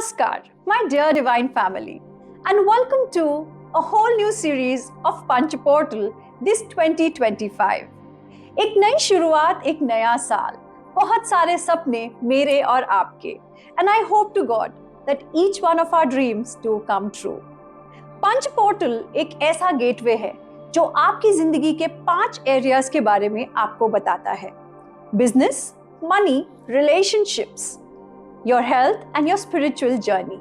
Namaskar, my dear divine family, and welcome to a whole new series of Panchaportal this 2025. एक नई शुरुआत, एक नया साल, बहुत सारे सपने मेरे और आपके, and I hope to God that each one of our dreams do come true. Panch portal एक ऐसा गेटवे है जो आपकी जिंदगी के 5 एरियाज के बारे में आपको बताता है। Business, money, relationships, your health and your spiritual journey.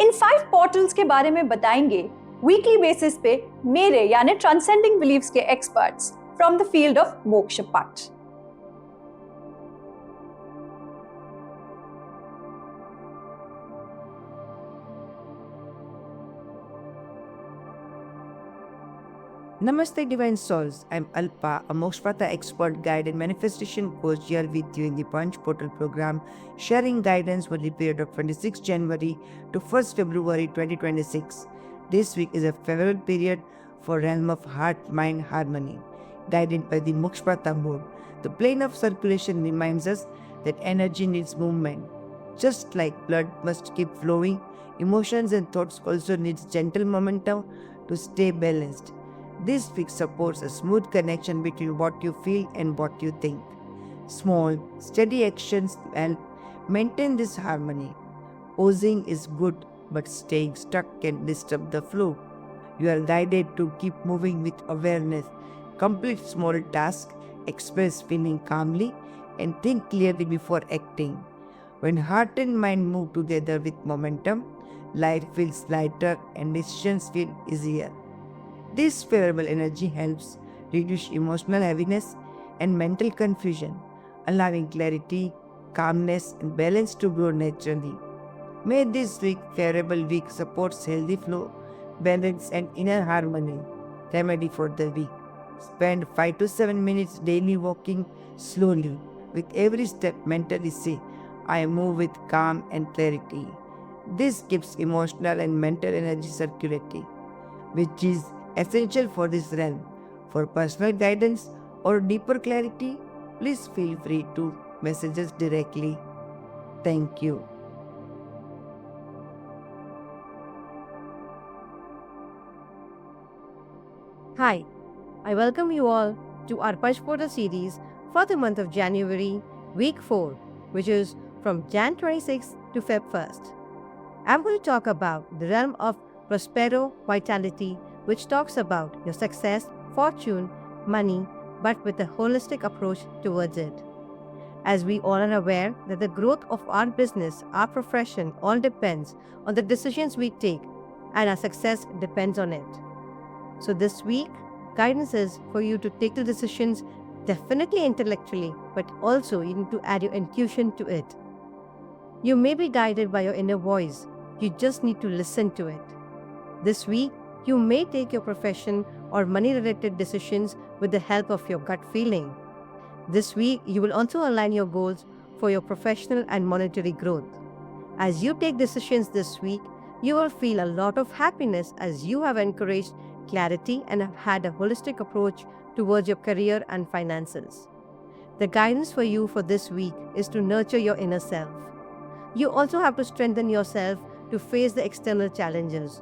In 5 portals के बारे में बताएंगे वीकली बेसिस पे मेरे यानी ट्रांसेंडिंग बिलीव्स के experts from the field of मोक्ष पाठ। Namaste, Divine Souls. I'm Alpa, a Mokshpata expert guide and manifestation coach here with you in the Punch Portal program, sharing guidance for the period of 26 January to 1st February 2026. This week is a favorable period for realm of heart-mind harmony, guided by the Mokshpata mode. The plane of circulation reminds us that energy needs movement. Just like blood must keep flowing, emotions and thoughts also need gentle momentum to stay balanced. This week supports a smooth connection between what you feel and what you think. Small, steady actions help maintain this harmony. Posing is good, but staying stuck can disturb the flow. You are guided to keep moving with awareness. Complete small tasks, express feeling calmly, and think clearly before acting. When heart and mind move together with momentum, life feels lighter and decisions feel easier. This favorable energy helps reduce emotional heaviness and mental confusion, allowing clarity, calmness, and balance to grow naturally. May this favorable week supports healthy flow, balance, and inner harmony. Remedy for the week: spend 5 to 7 minutes daily walking slowly. With every step, mentally say, "I move with calm and clarity." This keeps emotional and mental energy circulating, which is essential for this realm. For personal guidance or deeper clarity, please feel free to message us directly. Thank you. Hi, I welcome you all to our Pashpota series for the month of January, week 4, which is from Jan 26th to Feb 1st. I'm going to talk about the realm of Prospero Vitality, which talks about your success, fortune, money, but with a holistic approach towards it. As we all are aware that the growth of our business, our profession, all depends on the decisions we take, and our success depends on it. So this week, guidance is for you to take the decisions definitely intellectually, but also you need to add your intuition to it. You may be guided by your inner voice. You just need to listen to it. This week, you may take your profession or money-related decisions with the help of your gut feeling. This week, you will also align your goals for your professional and monetary growth. As you take decisions this week, you will feel a lot of happiness as you have encouraged clarity and have had a holistic approach towards your career and finances. The guidance for you for this week is to nurture your inner self. You also have to strengthen yourself to face the external challenges.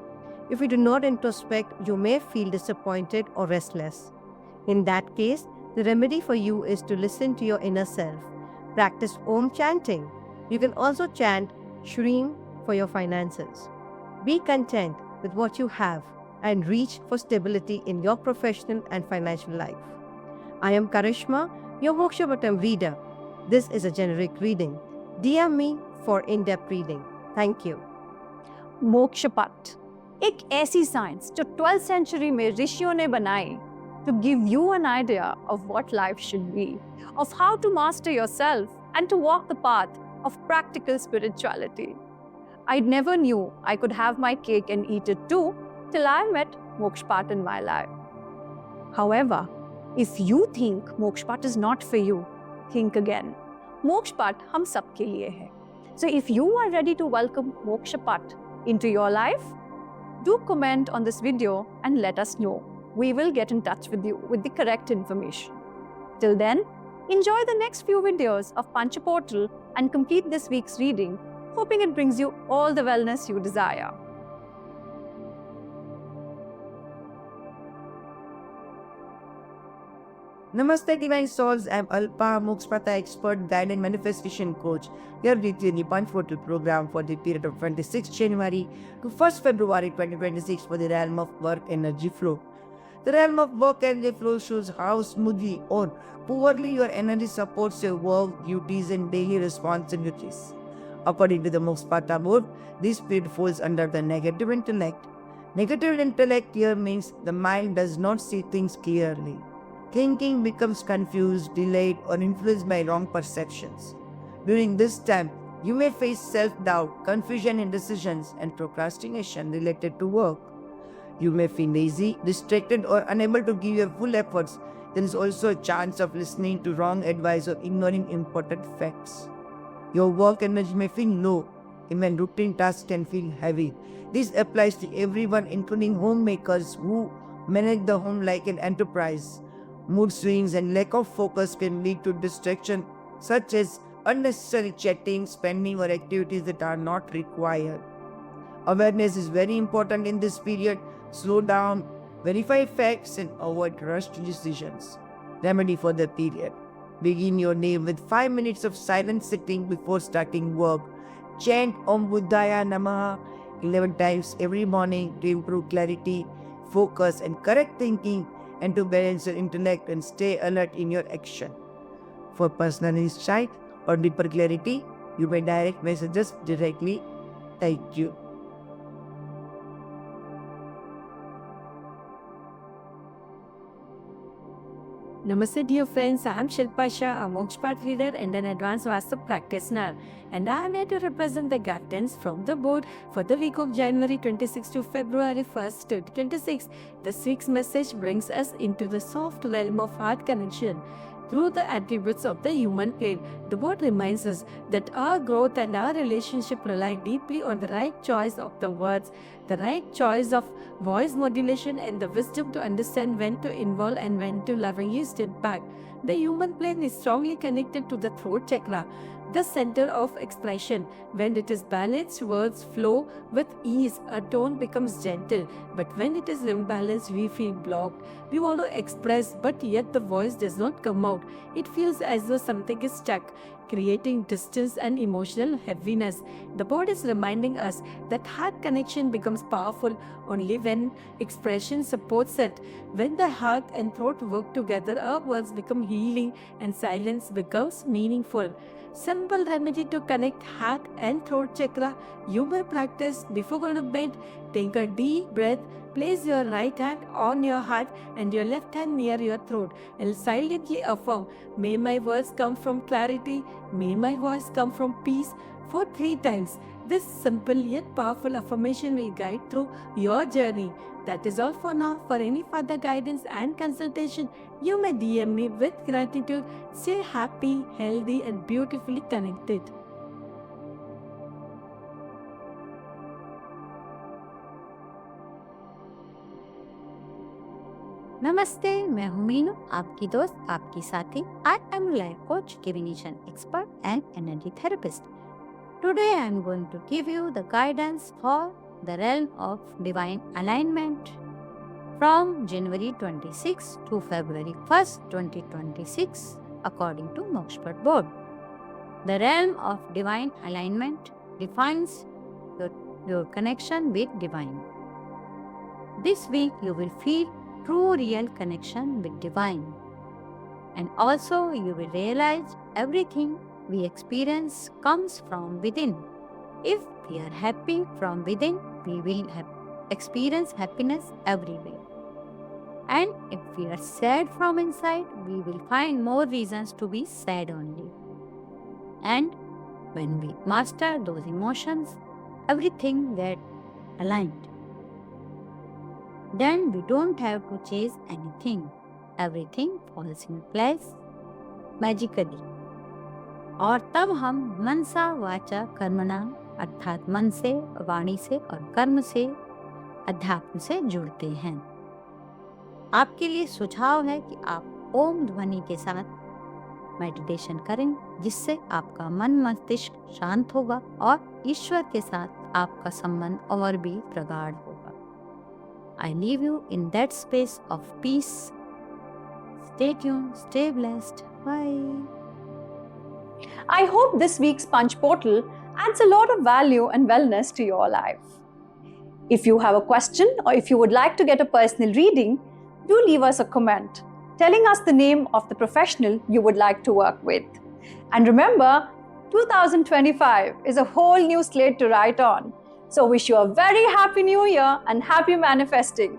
If you do not introspect, you may feel disappointed or restless. In that case, the remedy for you is to listen to your inner self. Practice Om chanting. You can also chant Shreem for your finances. Be content with what you have and reach for stability in your professional and financial life. I am Karishma, your Mokshapatam reader. This is a generic reading. DM me for in-depth reading. Thank you. मोक्षपथ एक ऐसी science जो 12th century में ऋषियों ने बनाई to give you an idea of what life should be, of how to master yourself and to walk the path of practical spirituality. I never knew I could have my cake and eat it too till I met Mokshpat in my life. However, if you think Mokshpat is not for you, think again. Mokshpat हम सबके लिए है. So if you are ready to welcome Mokshpat into your life, do comment on this video and let us know. We will get in touch with you with the correct information. Till then, enjoy the next few videos of Panchaportal and complete this week's reading hoping it brings you all the wellness you desire. Namaste Divine Souls, I'm Alpa, Mokshpata expert, guide and manifestation coach, here with you in the Punch Portal program for the period of 26th January to 1st February 2026 for the realm of work energy flow. The realm of work energy flow shows how smoothly or poorly your energy supports your work, duties and daily responsibilities. According to the Mokshpata board, this period falls under the negative intellect. Negative intellect here means the mind does not see things clearly. Thinking becomes confused, delayed, or influenced by wrong perceptions. During this time, you may face self-doubt, confusion in decisions, and procrastination related to work. You may feel lazy, distracted, or unable to give your full efforts. There is also a chance of listening to wrong advice or ignoring important facts. Your work energy may feel low, even routine tasks can feel heavy. This applies to everyone, including homemakers who manage the home like an enterprise. Mood swings and lack of focus can lead to distraction, such as unnecessary chatting, spending, or activities that are not required. Awareness is very important in this period. Slow down, verify facts, and avoid rushed decisions. Remedy for the period. Begin your day with 5 minutes of silent sitting before starting work. Chant Om Buddhaya Namaha 11 times every morning to improve clarity, focus, and correct thinking, and to balance your intellect and stay alert in your action. For personal insight or deeper clarity, you may direct messages directly. Thank you. Namaste dear friends, I am Shilpa Shah, a Mokshpat reader and an advanced Vastu practitioner, and I am here to represent the guidance from the board for the week of January 26 to February 1st, 2026. This week's message brings us into the soft realm of heart connection. Through the attributes of the human plane, the board reminds us that our growth and our relationship rely deeply on the right choice of the words, the right choice of voice modulation, and the wisdom to understand when to involve and when to lovingly step back. The human plane is strongly connected to the throat chakra, the center of expression. When it is balanced, words flow with ease, a tone becomes gentle. But when it is imbalanced, we feel blocked. We want to express, but yet the voice does not come out. It feels as though something is stuck, creating distance and emotional heaviness. The board is reminding us that heart connection becomes powerful only when expression supports it. When the heart and throat work together, our words become healing and silence becomes meaningful. Simple remedy to connect heart and throat chakra you may practice before going to bed. Take a deep breath. Place your right hand on your heart and your left hand near your throat, and silently affirm, may my words come from clarity, may my voice come from peace, for 3 times. This simple yet powerful affirmation will guide through your journey. That is all for now. For any further guidance and consultation, you may DM me with gratitude. Stay happy, healthy, and beautifully connected. नमस्ते, मैं हूँ मीनू, आपकी दोस्त, आपकी साथी. I am life coach, divination expert and energy therapist. Today I am going to give you the guidance for the realm of divine alignment from January 26 to February 1st, 2026 according to Mokshpat board. The realm of divine alignment defines your connection with divine. This week you will feel true real connection with divine, and also you will realize everything we experience comes from within. If we are happy from within, we will experience happiness everywhere, and if we are sad from inside, we will find more reasons to be sad only. And when we master those emotions, everything gets aligned. Then we don't have to chase anything. Everything falls in place magically. और तब हम मनसा वाचा कर्मणा अर्थात मन से, वाणी से और कर्म से, अध्यात्म से जुड़ते हैं. आपके लिए सुझाव है कि आप ओम ध्वनि के साथ मेडिटेशन करें, जिससे आपका मन मस्तिष्क शांत होगा और ईश्वर के साथ आपका संबंध और भी प्रगाढ़ होगा। I leave you in that space of peace. Stay tuned, stay blessed, bye. I hope this week's Punch Portal adds a lot of value and wellness to your life. If you have a question or if you would like to get a personal reading, do leave us a comment telling us the name of the professional you would like to work with. And remember, 2025 is a whole new slate to write on. So wish you a very happy new year and happy manifesting.